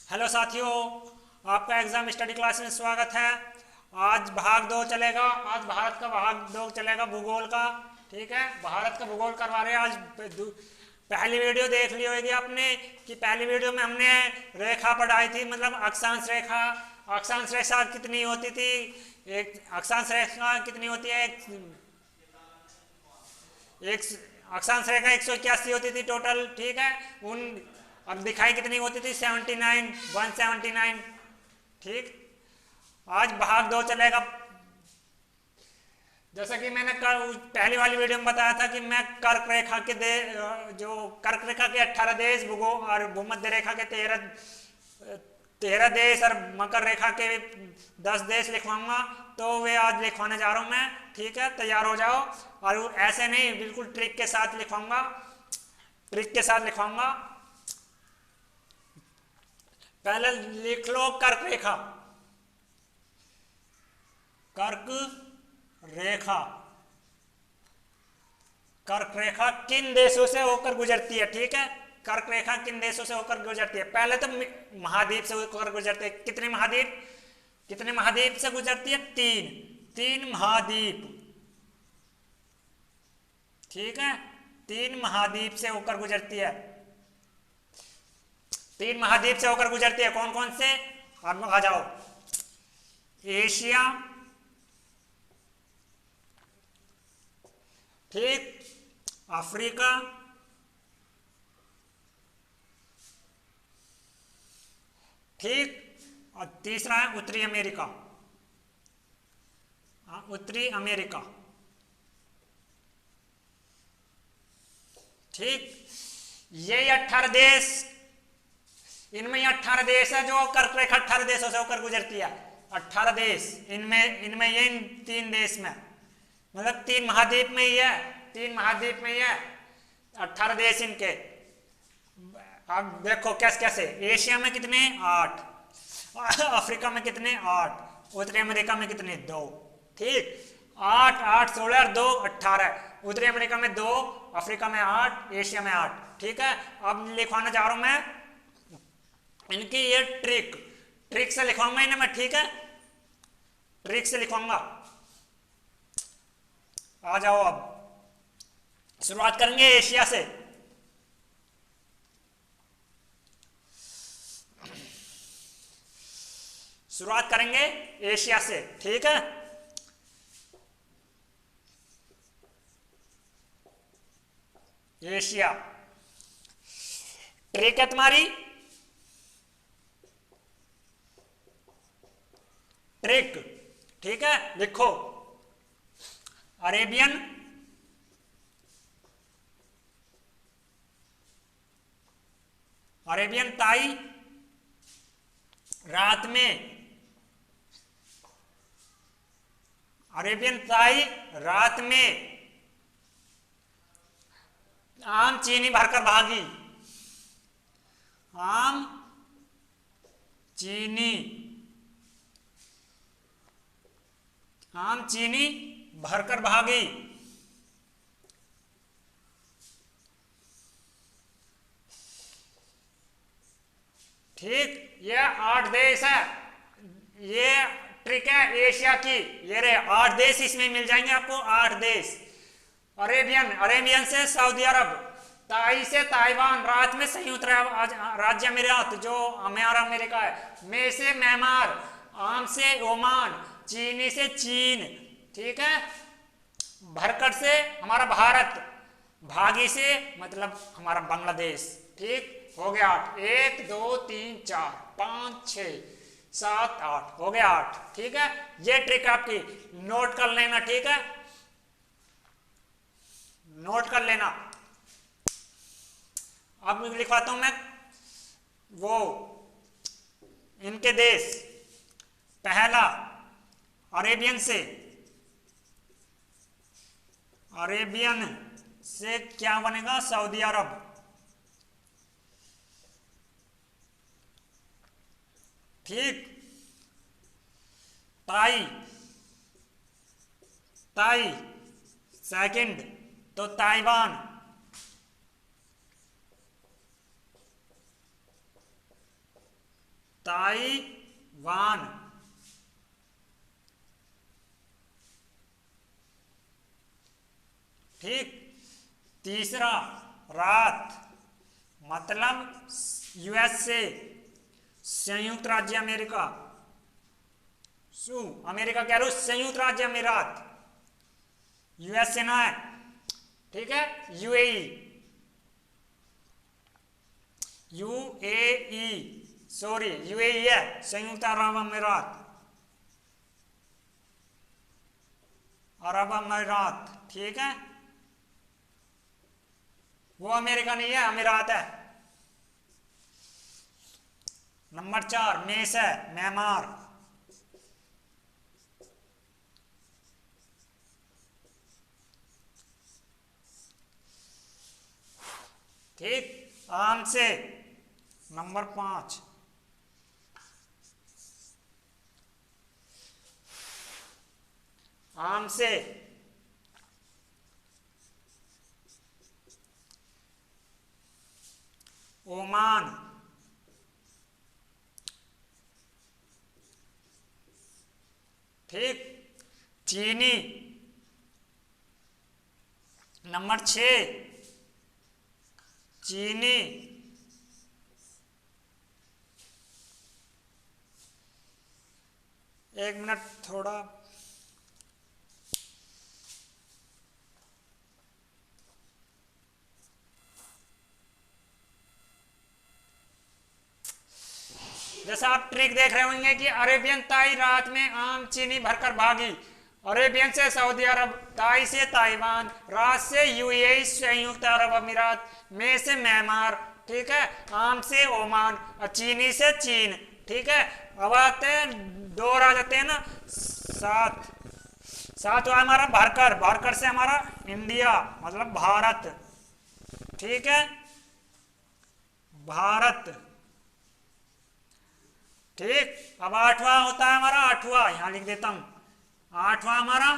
Hello साथियों, आपका exam study class में स्वागत है। आज भाग दो चलेगा। आज भारत का भाग दो चलेगा, भूगोल का। ठीक है, भारत का भूगोल करवा रहे हैं आज। पहली वीडियो देख ली होगी आपने कि पहली वीडियो में हमने रेखा पढ़ाई थी, मतलब अक्षांश रेखा। अक्षांश रेखा कितनी होती थी? एक अक्षांश रेखा कितनी होती है? एक अक्षांश रेखा 181 होती थी टोटल। ठीक है, उन अब दिखाई कितनी होती थी? 79, 179। ठीक, आज भाग दो चलेगा। जैसा कि मैंने पहली वाली वीडियो में बताया था कि मैं कर्क रेखा के जो कर्क रेखा के 18 देश, भूगोल और भूमध्य रेखा के 13 देश और मकर रेखा के 10 देश लिखवाऊंगा। तो वे आज लिखवाने जा रहा हूं मैं। ठीक है, तैयार हो जाओ। और ऐसे नहीं, बिल्कुल ट्रिक के साथ लिखवाऊंगा। ट्रिक के साथ लिखवाऊंगा। पहले लिख लो कर्क रेखा। कर्क रेखा। कर्क रेखा किन देशों से होकर गुजरती है? ठीक है, कर्क रेखा किन देशों से होकर गुजरती है? पहले तो महाद्वीप से होकर गुजरती है। कितने महाद्वीप? कितने महाद्वीप से गुजरती है? तीन। तीन महाद्वीप। ठीक है, तीन महाद्वीप से होकर गुजरती है। तीन महाद्वीप से होकर गुजरती है। कौन कौन से? अब आ जाओ। एशिया, ठीक, अफ्रीका, ठीक, और तीसरा है उत्तरी अमेरिका। उत्तरी अमेरिका। ठीक, ये 18 देश, इनमें 18 देश है जो कर्क रेखा 18 देशों से होकर गुजरती है। 18 देश, इनमें ये इन तीन देश में, मतलब तीन महाद्वीप में ही है। तीन महाद्वीप में ही है 18 देश इनके। अब देखो कैसे कैसे। एशिया में कितने? 8। अफ्रीका में कितने? 8। उत्तरी अमेरिका में कितने? 2। ठीक, 8 8 16 और 2 18। उत्तरी अमेरिका में 2, अफ्रीका में 8, एशिया में 8। ठीक है, अब लिखवाने जा रहा हूं मैं इनकी ये ट्रिक। ट्रिक से लिखवाऊंगा इन्हें मैं। ठीक है, ट्रिक से लिखवाऊंगा। आ जाओ, अब शुरुआत करेंगे एशिया से। शुरुआत करेंगे एशिया से। ठीक है, एशिया। ट्रिक है तुम्हारी। ट्रिक, ठीक है, लिखो। अरेबियन, अरेबियन ताई रात में, अरेबियन ताई रात में आम चीनी भरकर भागी। आम चीनी, आम चीनी भरकर भागी। ठीक, ये 8 देश है। ये ट्रिक है एशिया की। ये रे 8 देश इसमें मिल जाएंगे आपको। 8 देश। अरेबियन, अरेबियन से सऊदी अरब, ताई से ताइवान, रात में संयुक्त राज्य अमीरात जो हमारा अमेरिका है, में से म्यांमार, आम से ओमान, चीनी से चीन। ठीक है, भरकर से हमारा भारत, भागी से मतलब हमारा बांग्लादेश। ठीक, हो गया 8। 1 2 3 4 5 6 7 8, हो गया 8। ठीक है, ये ट्रिक आपकी नोट कर लेना। ठीक है, नोट कर लेना। अब लिखवाता हूं मैं वो इनके देश। पहला अरेबियन से, अरेबियन से क्या बनेगा? सऊदी अरब। ठीक, ताई, ताई सेकंड तो ताइवान। ताइवान, ठीक। तीसरा रात, मतलब यूएसए, संयुक्त राज्य अमेरिका, अमेरिका कह रहा हूं, संयुक्त राज्य अमीरात, यूएसए ना है, ठीक है। यूएई, यूएई सॉरी यूएई है, संयुक्त अरब अमीरात, अरब अमीरात, ठीक है। वो अमेरिका नहीं है, अमीरात है। नंबर 4 मेस है, म्यांमार, ठीक। आम से नंबर 5, आम से ओमान, ठीक। चीनी, नंबर 6 चीनी, एक मिनट थोड़ा, जैसा आप ट्रिक देख रहे होंगे कि अरेबियन ताई रात में आम चीनी भरकर भागी, अरेबियन से सऊदी अरब, ताई से ताइवान, रात से यूएई संयुक्त अरब अमीरात, में से म्यांमार, ठीक है। आम से ओमान और चीनी से चीन, ठीक है। अब आते हैं दो आ जाते हैं ना, 7 7 हुआ हमारा भरकर, भरकर से हमारा इंडिया मतलब भारत, ठीक है, भारत, ठीक। अब 8वां होता है हमारा, 8वां यहां लिख देता हूं, 8वां हमारा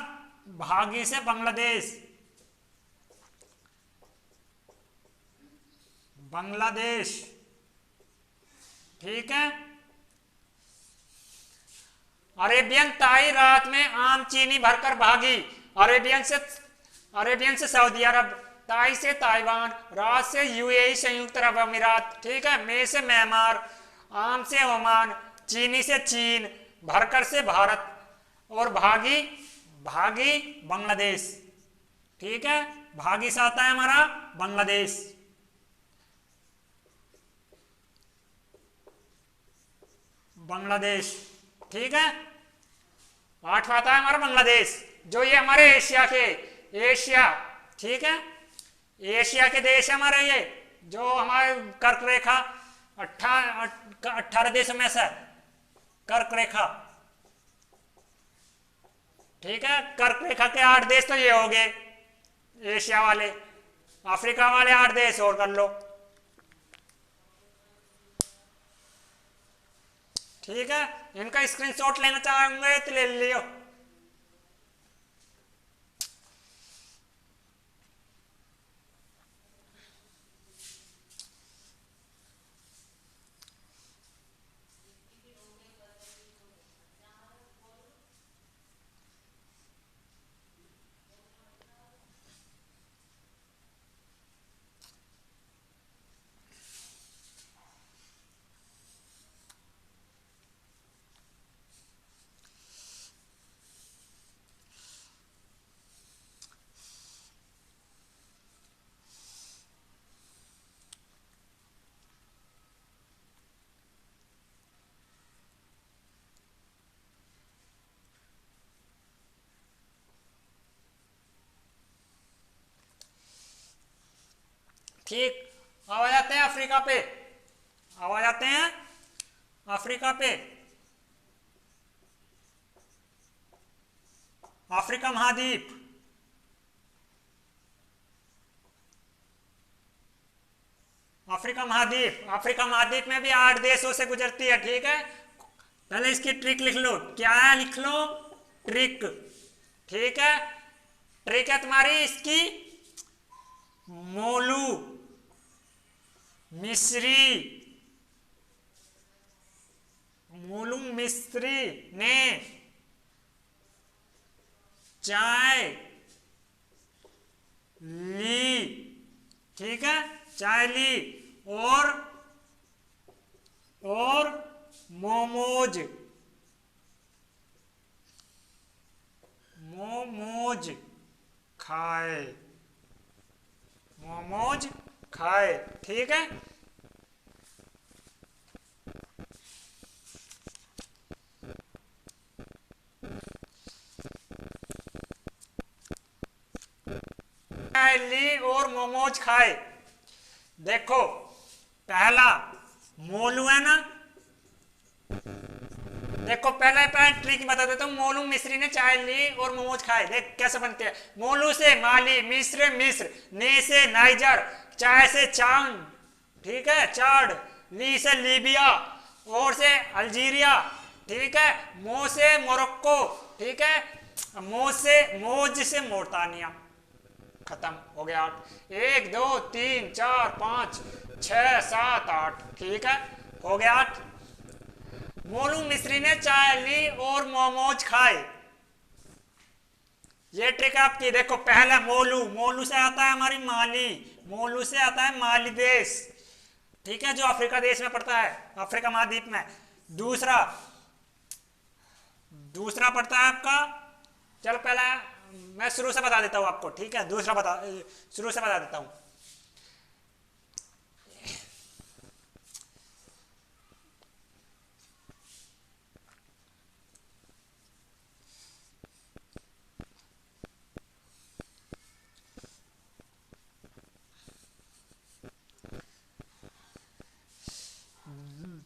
भागी से बांग्लादेश, बांग्लादेश, ठीक है। अरेबियन ताई रात में आम चीनी भरकर भागी, अरेबियन से सऊदी अरब, ताई से ताइवान, रात से यूएई संयुक्त अरब अमीरात, ठीक है। में से म्यांमार, आम से ओमान, चीनी से चीन, भरकर से भारत और भागी, भागी बांग्लादेश, ठीक है। भागी से आता है हमारा बांग्लादेश, बांग्लादेश, ठीक है। 8वां आता है हमारा बांग्लादेश, जो ये हमारे एशिया के, एशिया, ठीक है, एशिया के देश है हमारे ये, जो हमारे कर्क रेखा 18 देशों में से कर्क रेखा, ठीक है। कर्क रेखा के 8 देश तो ये हो गए एशिया वाले, अफ्रीका वाले 8 देश और कर लो, ठीक है। इनका स्क्रीनशॉट लेना चाहोगे तो ले लियो। ठीक। अब आ जाते हैं अफ्रीका पे, अब आ जाते हैं अफ्रीका पे। अफ्रीका महाद्वीप, अफ्रीका महाद्वीप, अफ्रीका महाद्वीप में भी 8 देशों से गुजरती है, ठीक है। पहले इसकी ट्रिक लिख लो, क्या है लिख लो, ट्रिक, ठीक है। ट्रिक है तुम्हारी इसकी, मोलू, मिस्री, मोलू मिस्री ने चाय ली, ठीक है, चाय ली और मोमोज खाए, मोमोज खाए, ठीक है। चाय ली और मोमोज खाए। देखो पहला मोलू है ना, देखो पहला ट्रिक बता देता हूँ। मोलू मिस्री ने चाय ली और मोमोज खाए। देख कैसे बनते हैं। मोलू से माली, मिस्र, ने से नाइजर, चाय से चांग, ठीक है, चाड, ली से लीबिया, और से अल्जीरिया, ठीक है, मो से मोरक्को, ठीक है, मोज से मोरतानिया। खत्म हो गया 8। 1 2 3 4 5 6 7 8, ठीक है, हो गया 8। मोलू मिस्री ने चाय ली और मोमोज खाए। ये ट्रिक आपकी। देखो पहला मोलू से आता है हमारी माली, मोलू से आता है माली देश, ठीक है, जो अफ्रीका देश में पड़ता है, अफ्रीका महाद्वीप में। दूसरा पड़ता है आपका, चलो पहला मैं शुरू से बता देता हूं आपको, ठीक है, शुरू से बता देता हूं।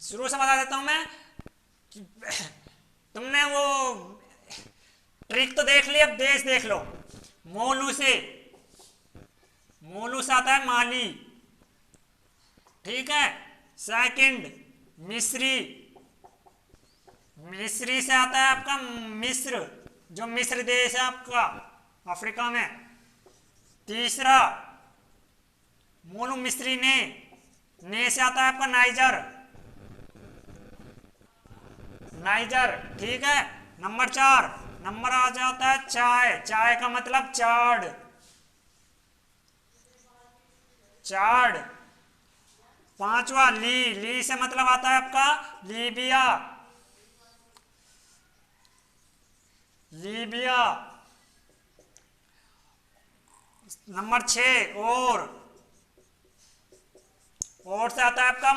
शुरू से बता देता हूं मैं। तुमने वो ट्रिक तो देख ली, अब देश देख लो। मोलू से आता है माली, ठीक है। सेकंड मिस्री से आता है आपका मिस्र, जो मिस्र देश है आपका अफ्रीका में। तीसरा मोलू मिस्री ने से आता है आपका नाइजर, ठीक है। नंबर 4 नंबर आ जाता है चाय का मतलब चाड। पांचवा ली से मतलब आता है आपका लीबिया। नंबर 6 और से आता है आपका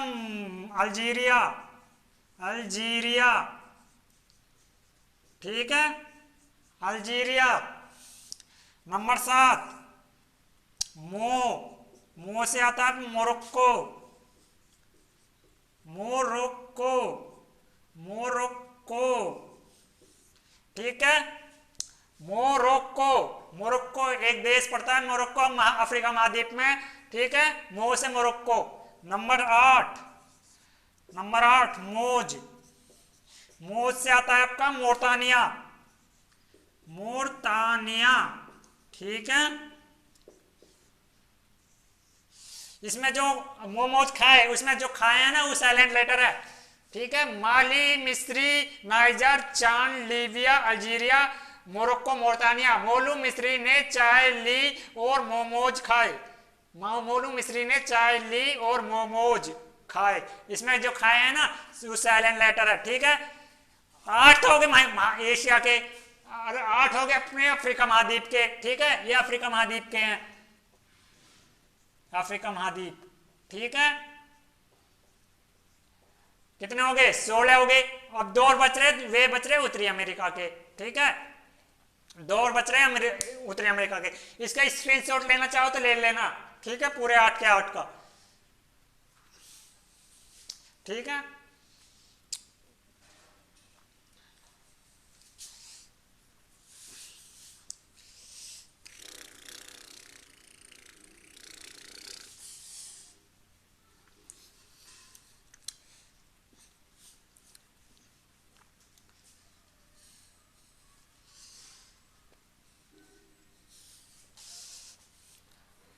अल्जीरिया, ठीक है, अल्जीरिया। नंबर 7 मो से आता है मोरक्को, ठीक है, मोरक्को एक देश पड़ता है, मोरक्को अफ्रीका महाद्वीप में, ठीक है, मो से मोरक्को। नंबर 8 मोज से आता है आपका मोरतानिया, ठीक है। इसमें जो मोमोज खाए, उसमें जो खाए हैं ना वो साइलेंट लेटर है, ठीक है। माली, मिस्री, नाइजर, चाड, लीबिया, अल्जीरिया, मोरक्को, मोरतानिया। मोलू मिस्री ने चाय ली और मोमोज खाए। मोलू मिस्री ने चाय ली और मोमोज खाए। इसमें जो खाए हैं ना वो साइलेंट लेटर है, ठीक है। 8 हो गए एशिया के, और 8 हो गए अपने अफ्रीका महाद्वीप के, ठीक है। ये अफ्रीका महाद्वीप के हैं, अफ्रीका महाद्वीप, ठीक है। कितने हो गए? 16 हो गए। अब 2 और बच रहे उत्तरी अमेरिका के, ठीक है। 2 और बच रहे उत्तरी अमेरिका के। इसका स्क्रीनशॉट लेना चाहो तो ले लेना, ठीक है, पूरे 8 के 8 का, ठीक है।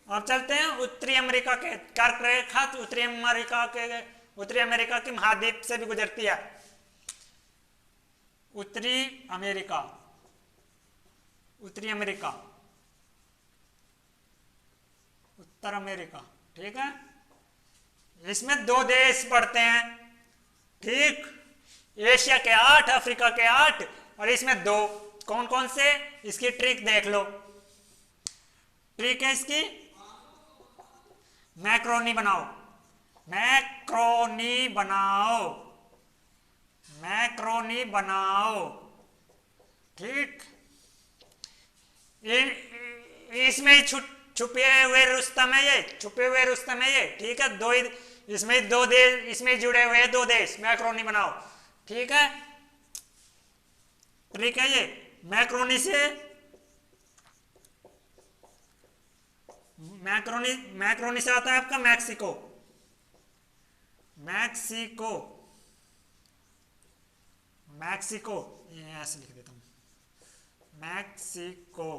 अब चलते हैं उत्तरी अमेरिका के कर्क रेखा। उत्तरी अमेरिका की महाद्वीप से भी गुजरती है, उत्तरी अमेरिका, उत्तरी अमेरिका, उत्तर अमेरिका, ठीक है। इसमें 2 देश पड़ते हैं, ठीक। एशिया के 8, अफ्रीका के 8 और इसमें 2। कौन कौन से? इसकी ट्रिक देख लो। ट्रिक है इसकी, मैक्रोनी बनाओ, मैक्रोनी बनाओ, मैक्रोनी बनाओ, ठीक। इसमें ही छुपे हुए रुस्तम है ये, छुपे हुए रुस्तम है ये, ठीक है। इसमें 2 देश, इसमें जुड़े हुए 2 देश, मैक्रोनी बनाओ, ठीक है। ट्रिक है ये। मैक्रोनी से मैक्रोनी से आता है आपका मैक्सिको, मैक्सिको, मैक्सिको, ये ऐसे लिख देता हूं, मैक्सिको,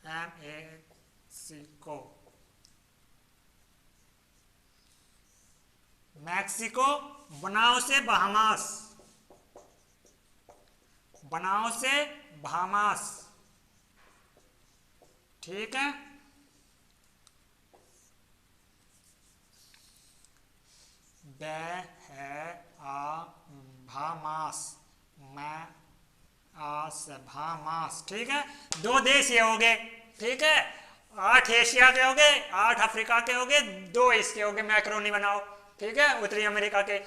मैक्सिको, मैक्सिको। बनाओ से बहामास, बनाओ से बहामास, ठीक है। भामास, भामास, ठीक है। 2 देश ये हो गए, ठीक है। 8 एशिया के हो गए, 8 अफ्रीका के हो गए, 2 इसके हो गए। मैक्रोनी बनाओ, ठीक है। उत्तरी अमेरिका के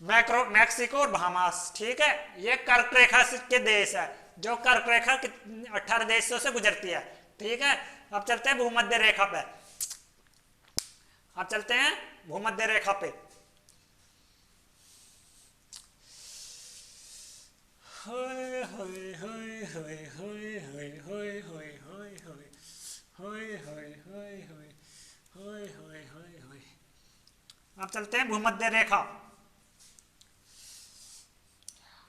मैक्सिको और बहामास, ठीक है। ये कर्क रेखा के देश है, जो कर्क रेखा 18 देशों से गुजरती है, ठीक है। अब चलते हैं भूमध्य रेखा पे, अब चलते हैं भूमध्य रेखा पे। होय होय होय होय होय होय होय होय होय होय होय होय होय होय होय होय होय। अब चलते हैं भूमध्य रेखा।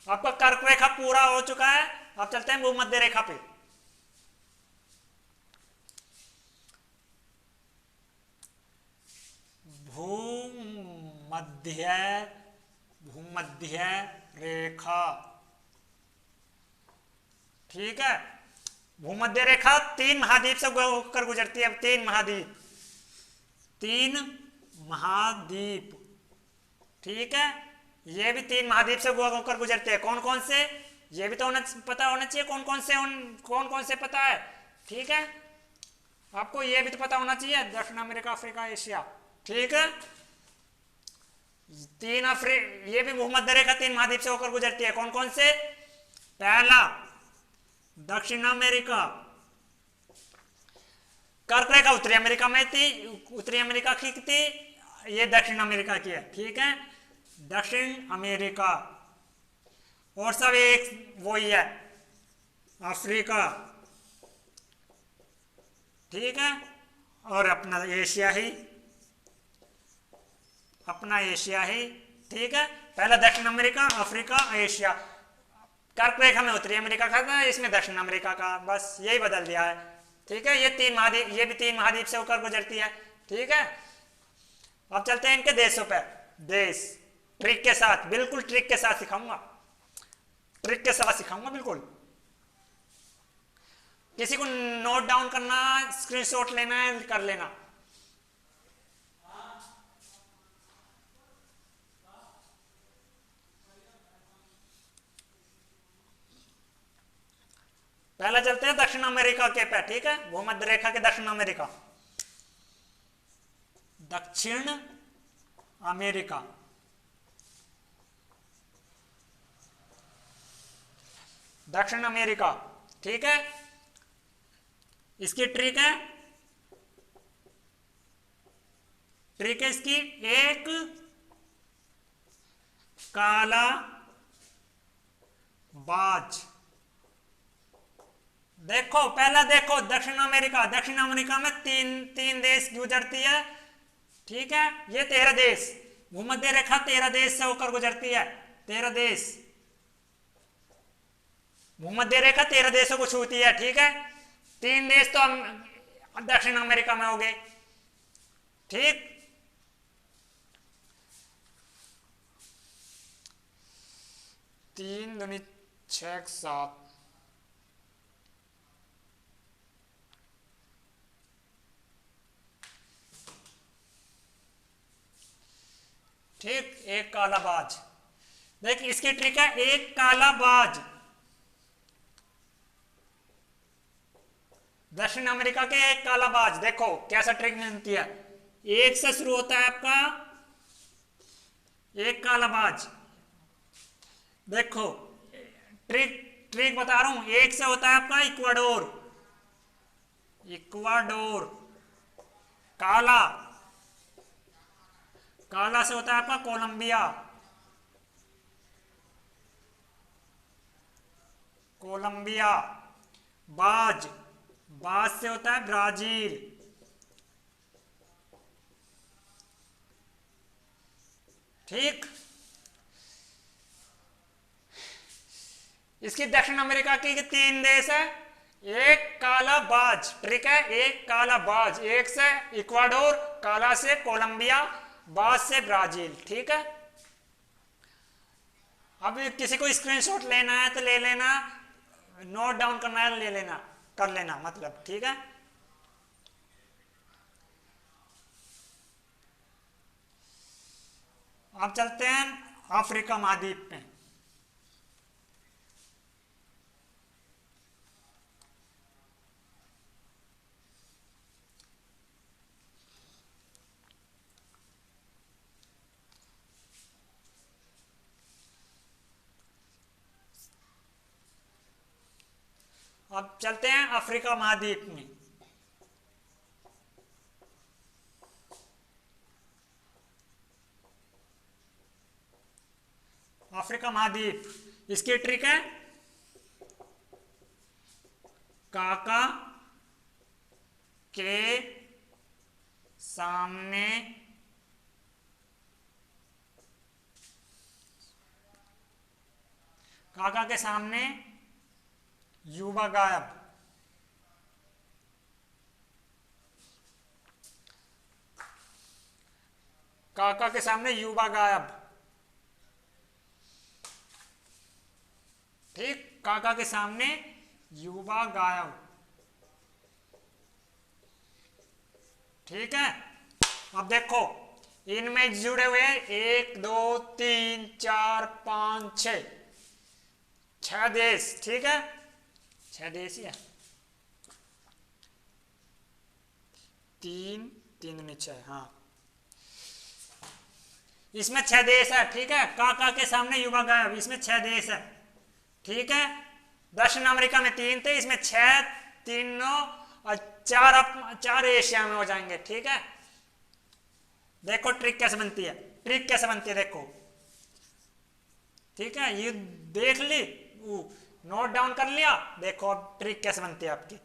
आपका कर्क रेखा पूरा हो चुका है, अब चलते हैं भूमध्य रेखा पे। भूमध्य, भूमध्य रेखा, ठीक है। भूमध्य रेखा 3 महाद्वीप से होकर गुजरती है। 3 महाद्वीप, 3 महाद्वीप, ठीक है। ये भी 3 महाद्वीप से होकर गुजरते हैं। कौन कौन से? ये भी तो पता होना चाहिए कौन कौन से, कौन कौन से पता है, ठीक है। आपको ये भी तो पता होना चाहिए, दक्षिण अमेरिका, अफ्रीका, एशिया, ठीक है। ये भी भूमध्य रेखा 3 महाद्वीप से होकर गुजरती है। कौन कौन से? पहला दक्षिण अमेरिका, कर्क रेखा उत्तरी अमेरिका में थी, उत्तरी अमेरिका की थी, ये दक्षिण अमेरिका की है, ठीक है। दक्षिण अमेरिका, और सब एक वही है, अफ्रीका, ठीक है। और अपना एशिया ही, अपना एशिया ही, ठीक है। पहला दक्षिण अमेरिका, अफ्रीका, एशिया। कर्क रेखा में उत्तरी अमेरिका का था, इसमें दक्षिण अमेरिका का, बस यही बदल दिया है, ठीक है। ये 3 महाद्वीप, ये भी 3 महाद्वीप से होकर गुजरती है, ठीक है। अब चलते हैं इनके देशों पे। देश ट्रिक के साथ, बिल्कुल ट्रिक के साथ सिखाऊंगा, ट्रिक के साथ सिखाऊंगा बिल्कुल। किसी को नोट डाउन करना, स्क्रीनशॉट लेना है, कर लेना। पहले चलते हैं दक्षिण अमेरिका के पे, ठीक है। भूमध्य रेखा के दक्षिण अमेरिका, दक्षिण अमेरिका, दक्षिण अमेरिका, ठीक है। इसकी ट्रिक है, ट्रिक है इसकी, एक काला बाज। देखो पहला देखो दक्षिण अमेरिका, दक्षिण अमेरिका में तीन देश गुजरती है, ठीक है। ये 13 देश, भूमध्य रेखा 13 देश से होकर गुजरती है, 13 देश, भूमध्य रेखा 13 देशों को छूती है, ठीक है। 3 देश तो दक्षिण अमेरिका में हो गए, ठीक। 3 दूनी 6 7। ठीक, एक कालाबाज। देख इसकी ट्रिक है, एक कालाबाज दक्षिण अमेरिका के एक कालाबाज। देखो कैसा ट्रिक बनती है, एक से शुरू होता है आपका एक कालाबाज। देखो ट्रिक ट्रिक बता रहा हूं, एक से होता है आपका इक्वाडोर, इक्वाडोर काला, काला से होता है आपका कोलंबिया, कोलंबिया। बाज, बाज से होता है ब्राजील, ठीक। इसकी दक्षिण अमेरिका की 3 देश है, एक काला बाज, ट्रिक है एक काला बाज, एक से इक्वाडोर, काला से कोलंबिया, बाज से ब्राजील, ठीक है। अब किसी को स्क्रीनशॉट लेना है तो ले लेना, नोट डाउन करना है ले लेना, कर लेना मतलब, ठीक है। अब चलते हैं अफ्रीका महाद्वीप में। अब चलते हैं अफ्रीका महाद्वीप में। अफ्रीका महाद्वीप, इसकी ट्रिक है काका के सामने काका के सामने युवा गायब, काका के सामने युवा गायब, ठीक, काका के सामने युवा गायब, ठीक है। अब देखो इनमें जुड़े हुए 1 2 3 4 5 6 6 देश, ठीक है, 6 देश ही है, 3 3 नीचे, हाँ इसमें 6 देश है, ठीक है। काका के सामने युवा गायब, इसमें 6 देश है, ठीक है। दक्षिण अमेरिका में 3 थे, इसमें 6, तीनों और 4 एशिया में हो जाएंगे, ठीक है। देखो ट्रिक कैसे बनती है, ट्रिक कैसे बनती है देखो, ठीक है। ये देख ली, नोट डाउन कर लिया, देखो अब ट्रिक कैसे बनती है आपकी।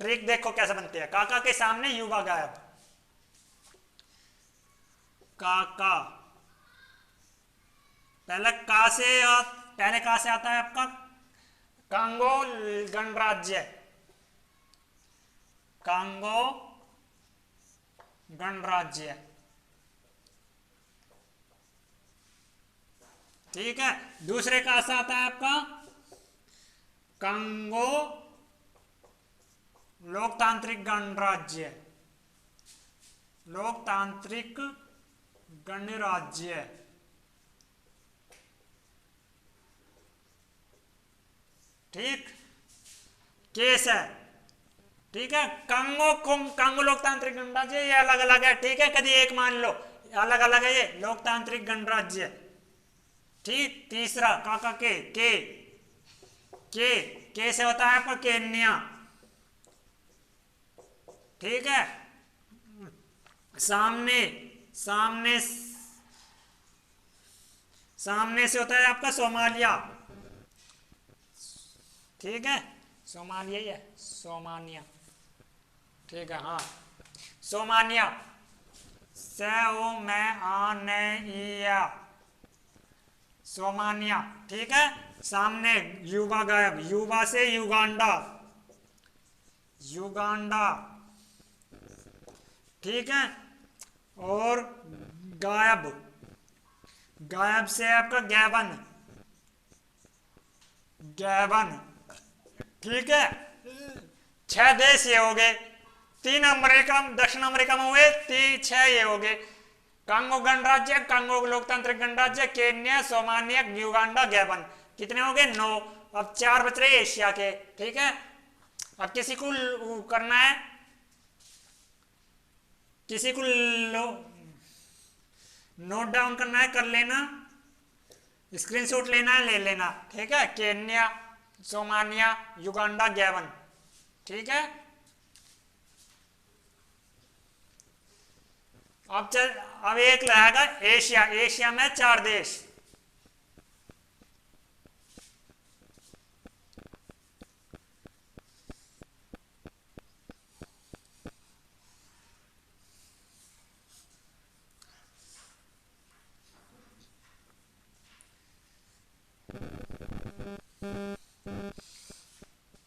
ट्रिक देखो कैसे बनती है, काका के सामने युवा गायब, काका पहले का से आता है आपका कांगो गणराज्य, कांगो गणराज्य, ठीक है। दूसरे का से आता है आपका कांगो लोकतांत्रिक गणराज्य, लोकतांत्रिक गणराज्य, ठीक, केस है, ठीक है। कांगो लोकतांत्रिक गणराज्य, ये अलग अलग है, ठीक है, कभी एक मान लो, अलग अलग है ये लोकतांत्रिक गणराज्य, ठीक। तीसरा काका के से होता है आपका केन्या, ठीक है। सामने सामने सामने से होता है आपका सोमालिया, ठीक है, सोमालिया ही है, सोमानिया, ठीक है, हाँ सोमानिया, सोमानिया, ठीक है। सामने युवा गायब, युवा से युगांडा, युगांडा, ठीक है। और गायब, गायब से आपका गैबन, गैबन, ठीक है। 6 देश ये हो गए, 3 अमेरिका दक्षिण अमेरिका में हुए, 6 ये हो गए। कांगो गणराज्य, कांगो लोकतांत्रिक गणराज्य, केन्या, सोमालिया, युगांडा, गैबन, कितने हो गए? 9। अब 4 बच रहे एशिया के, ठीक है। अब किसी को करना है, किसी को नोट डाउन करना है, कर लेना, स्क्रीनशॉट लेना है, ले लेना, ठीक है। केन्या, सोमालिया, युगांडा, गैबन, ठीक है। अब एक रहेगा एशिया, एशिया में 4 देश,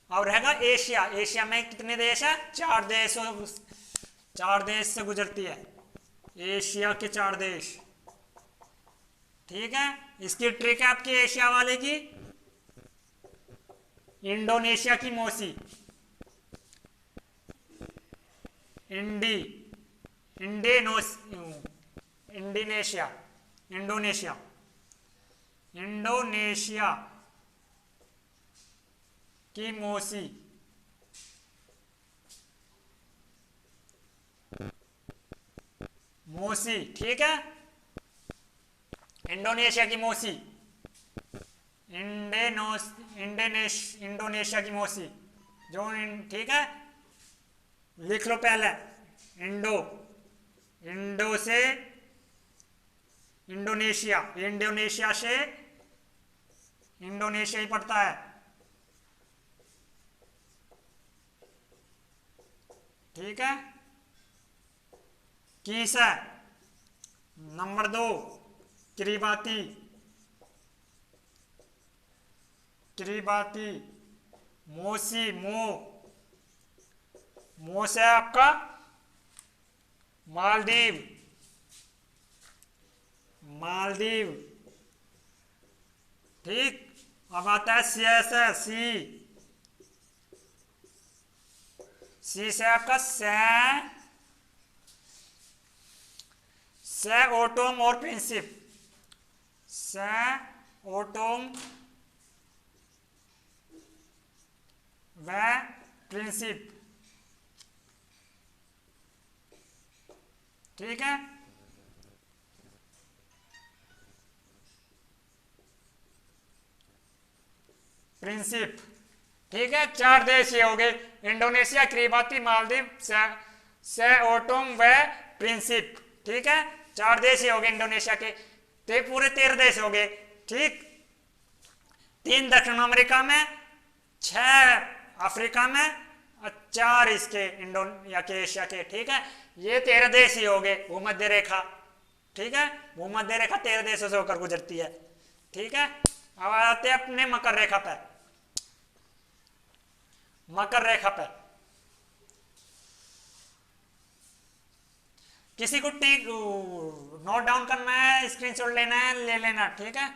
अब रहेगा एशिया, एशिया में कितने देश है? 4 देश, 4 देश से गुजरती है एशिया के 4 देश, ठीक है। इसकी ट्रिक है आपकी एशिया वाले की, इंडोनेशिया की मौसी, इंडोनेशिया, इंडोनेशिया, इंडोनेशिया की मौसी, मौसी, ठीक है। इंडोनेशिया की मौसी, इंडोनेशिया की मौसी, ठीक है। लिख लो पहले, इंडो से इंडोनेशिया, इंडोनेशिया से इंडोनेशिया ही पड़ता है, ठीक है। कीसा, नंबर 2 किरीबाती, किरीबाती, मोसी, मो से आपका मालदीव, मालदीव, ठीक। अब आता है सी से आपका से ओटोम और प्रिंसिप, से ओटोम व प्रिंसिप, ठीक है। प्रिंसिप, ठीक है। 4 देश ये हो गए, इंडोनेशिया, किरीबाती, मालदीव, से ओटोम व प्रिंसिप, ठीक है। 4 देश ये हो गए इंडोनेशिया के, तो पूरे 13 देश हो गए, ठीक। 3 दक्षिण अमेरिका में, 6 अफ्रीका में, और 4 इसके इंडोनेशिया के, एशिया के, ठीक है। ये 13 देश ही हो गए, भूमध्य रेखा, ठीक है। भूमध्य रेखा 13 देशों से होकर गुजरती है, ठीक है। अब आते हैं अपने मकर रेखा पर, मकर रेखा पर किसी को नोट डाउन करना है, स्क्रीनशॉट लेना है, ले लेना, ठीक है।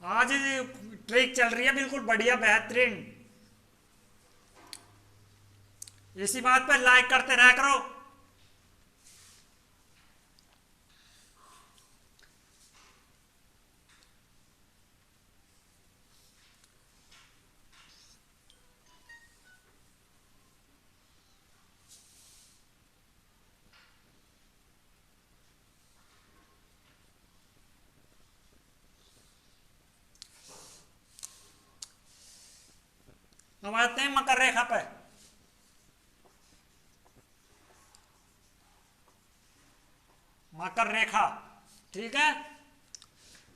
आज ट्रिक चल रही है बिल्कुल बढ़िया, बेहतरीन। इसी बात पर लाइक करते रहा करो। हम आते हैं मकर रेखा पर, मकर रेखा, ठीक है।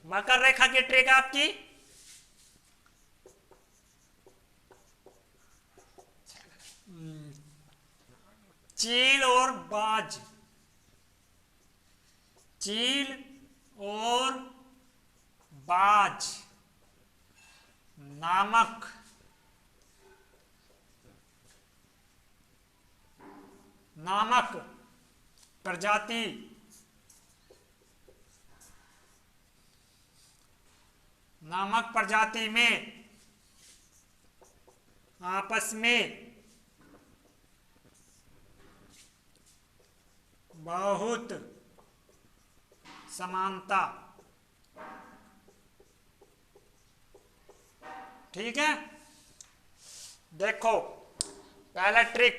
मकर रेखा की ट्रिक है आपकी चील और बाज, चील और बाज नामक प्रजाति में आपस में बहुत समानता। ठीक है, देखो पहला ट्रिक,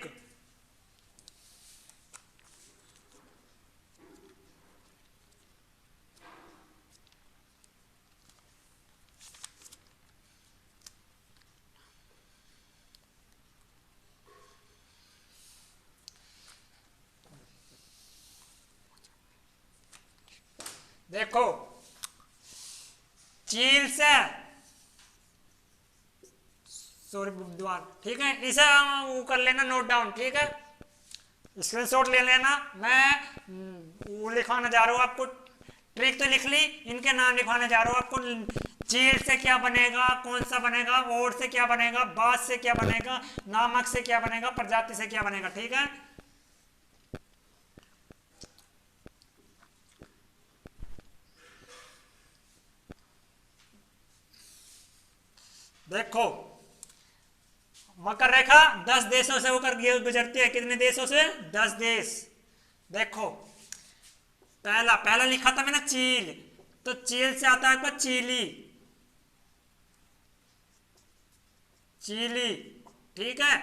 देखो चील से सॉरी बुधवार, ठीक है, इसे वो कर लेना नोट डाउन, ठीक है, स्क्रीनशॉट ले लेना। मैं वो लिखवाने जा रहा हूँ आपको, ट्रिक तो लिख ली, इनके नाम लिखवाने जा रहा हूँ आपको। चील से क्या बनेगा, कौन सा बनेगा, और से क्या बनेगा, बाज से क्या बनेगा, नामक से क्या बनेगा, प्रजाति से क्या बनेगा। ठीक है, देखो मकर रेखा 10 देशों से होकर गुजरती है। कितने देशों से? 10 देश। देखो पहला लिखा था मैंने चील, तो चील से आता है आपका चीली, ठीक है।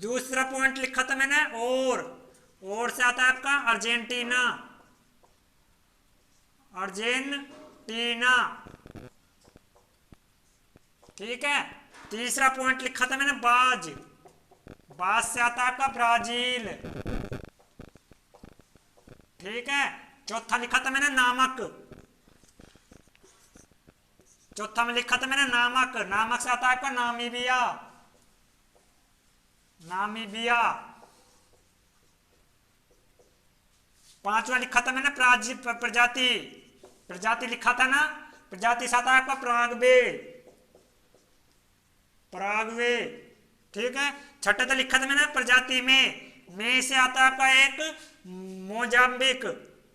दूसरा पॉइंट लिखा था मैंने और से आता है आपका अर्जेंटीना, ठीक है। तीसरा पॉइंट लिखा था मैंने बाज से आता है आपका ब्राजील, ठीक है। चौथा लिखा था मैंने चौथा में लिखा था मैंने नामक से आता है आपका नामीबिया। पांचवा लिखा था मैंने प्रजाति लिखा था ना, प्रजाति से आता है आपका पराग्वे, ठीक है। छठा तो लिखा था मैंने प्रजाति में से आता है आपका एक मोजाम्बिक,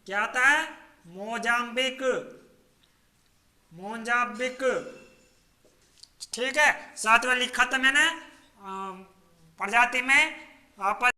क्या आता है? मोजाम्बिक, ठीक है। सातवां लिखा था मैंने प्रजाति में आपस